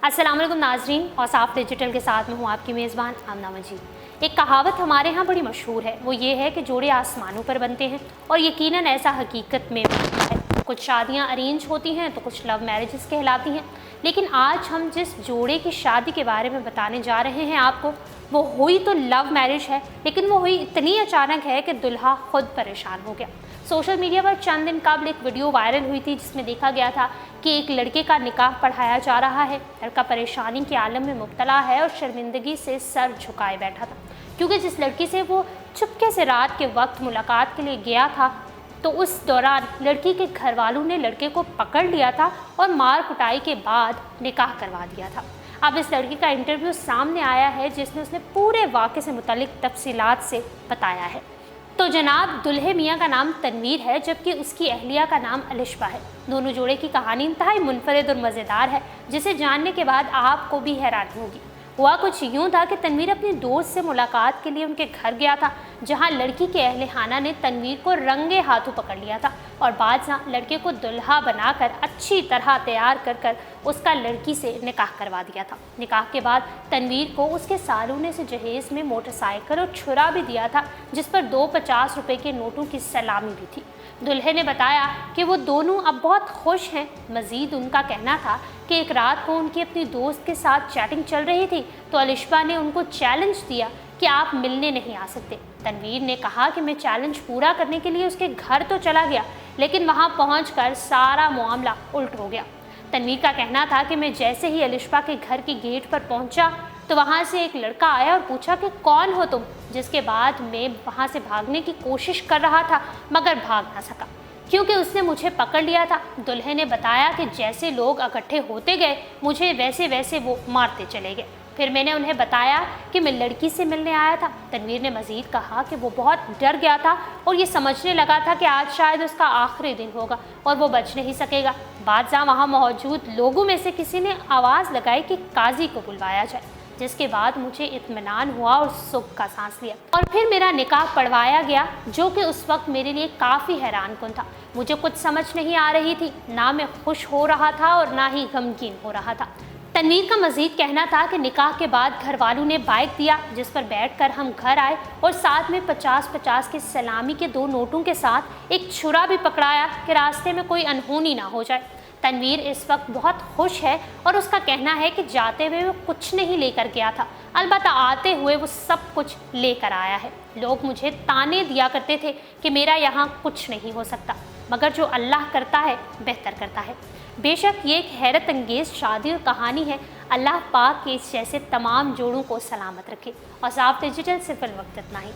अस्सलाम वालेकुम नाजरीन, और साफ डिजिटल के साथ में हूँ आपकी मेज़बान आमना मजीद। एक कहावत हमारे यहाँ बड़ी मशहूर है, वो ये है कि जोड़े आसमानों पर बनते हैं, और यकीनन ऐसा हकीकत में बनता है। कुछ शादियाँ अरेंज होती हैं तो कुछ लव मैरिजेस कहलाती हैं, लेकिन आज हम जिस जोड़े की शादी के बारे में बताने जा रहे हैं आपको, वो हुई तो लव मैरिज है, लेकिन वो हुई इतनी अचानक है कि दुल्हा खुद परेशान हो गया। सोशल मीडिया पर चंद दिन कबल एक वीडियो वायरल हुई थी जिसमें देखा गया था कि एक लड़के का निकाह पढ़ाया जा रहा है। लड़का परेशानी के आलम में मुब्तला है और शर्मिंदगी से सर झुकाए बैठा था, क्योंकि जिस लड़की से वो चुपके से रात के वक्त मुलाकात के लिए गया था, तो उस दौरान लड़की के घर वालों ने लड़के को पकड़ लिया था और मार कुटाई के बाद निकाह करवा दिया था। अब इस लड़की का इंटरव्यू सामने आया है जिसमें उसने पूरे वाक़े से मुतालिक तफसीलात से बताया है। तो जनाब, दुल्हे मियाँ का नाम तनवीर है, जबकि उसकी अहलिया का नाम अलिशबा है। दोनों जोड़े की कहानी इंतहाई मुनफरिद और मज़ेदार है, जिसे जानने के बाद आपको भी हैरानी होगी। हुआ कुछ यूँ था कि तनवीर अपनी दोस्त से मुलाकात के लिए उनके घर गया था, जहां लड़की के अहले खाना ने तनवीर को रंगे हाथों पकड़ लिया था और बाद लड़के को दुल्हा बनाकर अच्छी तरह तैयार कर उसका लड़की से निकाह करवा दिया था। निकाह के बाद तनवीर को उसके सालूने से जहेज़ में मोटरसाइकिल और छुरा भी दिया था, जिस पर 2 50 रुपए के नोटों की सलामी भी थी। दुल्हे ने बताया कि वो दोनों अब बहुत खुश हैं। मज़ीद उनका कहना था कि एक रात को उनकी अपनी दोस्त के साथ चैटिंग चल रही थी, तो अलिशबा ने उनको चैलेंज दिया कि आप मिलने नहीं आ सकते। तनवीर ने कहा कि मैं चैलेंज पूरा करने के लिए उसके घर तो चला गया, लेकिन वहां पहुंचकर सारा मामला उल्ट हो गया। तनवीर का कहना था कि मैं जैसे ही अलिशबा के घर की गेट पर पहुंचा तो वहां से एक लड़का आया और पूछा कि कौन हो तुम, जिसके बाद मैं वहां से भागने की कोशिश कर रहा था मगर भाग ना सका क्योंकि उसने मुझे पकड़ लिया था। दुल्हे ने बताया कि जैसे लोग इकट्ठे होते गए, मुझे वैसे वैसे वो मारते चले गए। फिर मैंने उन्हें बताया कि मैं लड़की से मिलने आया था। तनवीर ने मज़ीद कहा कि वो बहुत डर गया था और ये समझने लगा था कि आज शायद उसका आखिरी दिन होगा और वो बच नहीं सकेगा। बाद वहाँ मौजूद लोगों में से किसी ने आवाज़ लगाई कि काजी को बुलवाया जाए, जिसके बाद मुझे इत्मीनान हुआ और सुख का सांस लिया और फिर मेरा निकाह पढ़वाया गया, जो कि उस वक्त मेरे लिए काफ़ी हैरानकुन था। मुझे कुछ समझ नहीं आ रही थी, ना मैं खुश हो रहा था और ना ही गमगीन हो रहा था। तनवीर का मज़ीद कहना था कि निकाह के बाद घर वालों ने बाइक दिया, जिस पर बैठकर हम घर आए और साथ में 50-50 की सलामी के 2 नोटों के साथ एक छुरा भी पकड़ाया कि रास्ते में कोई अनहोनी ना हो जाए। तनवीर इस वक्त बहुत खुश है और उसका कहना है कि जाते हुए वो कुछ नहीं लेकर गया था, अलबत्ता आते हुए वो सब कुछ लेकर आया है। लोग मुझे ताने दिया करते थे कि मेरा यहाँ कुछ नहीं हो सकता, मगर जो अल्लाह करता है बेहतर करता है। बेशक ये एक हैरत अंगेज़ शादी और कहानी है। अल्लाह पाक के इस जैसे तमाम जोड़ों को सलामत रखे। और साफ डिजिटल से फिलहाल वक्त इतना ही।